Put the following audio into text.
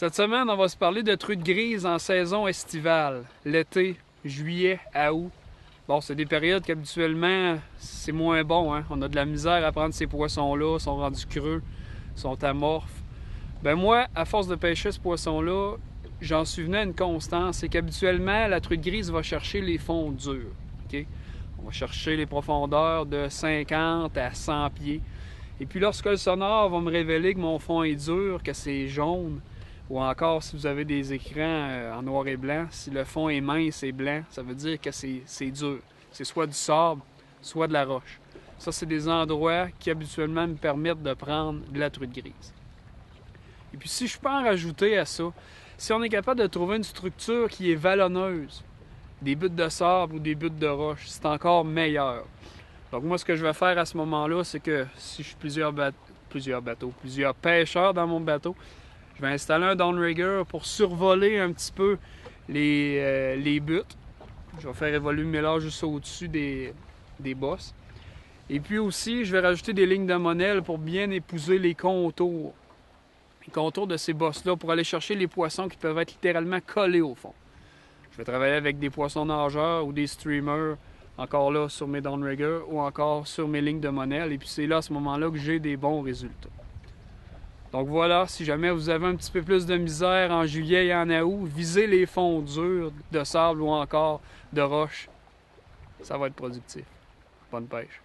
Cette semaine, on va se parler de truites grises en saison estivale, l'été, juillet à août. Bon, c'est des périodes qu'habituellement, c'est moins bon, hein? On a de la misère à prendre ces poissons-là, ils sont rendus creux, ils sont amorphes. Ben moi, à force de pêcher ce poisson-là, j'en suis venu à une constance, c'est qu'habituellement, la truite grise va chercher les fonds durs. Okay? On va chercher les profondeurs de 50 à 100 pieds. Et puis lorsque le sonar va me révéler que mon fond est dur, que c'est jaune, ou encore si vous avez des écrans en noir et blanc, si le fond est mince et blanc, ça veut dire que c'est dur. C'est soit du sable, soit de la roche. Ça, c'est des endroits qui habituellement me permettent de prendre de la truite grise. Et puis si je peux en rajouter à ça, si on est capable de trouver une structure qui est vallonneuse, des buttes de sable ou des buttes de roche, c'est encore meilleur. Donc moi, ce que je vais faire à ce moment-là, c'est que si je suis plusieurs pêcheurs dans mon bateau, je vais installer un downrigger pour survoler un petit peu les buttes. Je vais faire évoluer le mélange juste au-dessus des bosses. Et puis aussi, je vais rajouter des lignes de monelle pour bien épouser les contours. Les contours de ces bosses-là pour aller chercher les poissons qui peuvent être littéralement collés au fond. Je vais travailler avec des poissons nageurs ou des streamers, encore là sur mes downriggers ou encore sur mes lignes de monelle. Et puis c'est là, à ce moment-là, que j'ai des bons résultats. Donc voilà, si jamais vous avez un petit peu plus de misère en juillet et en août, visez les fonds durs de sable ou encore de roche. Ça va être productif. Bonne pêche.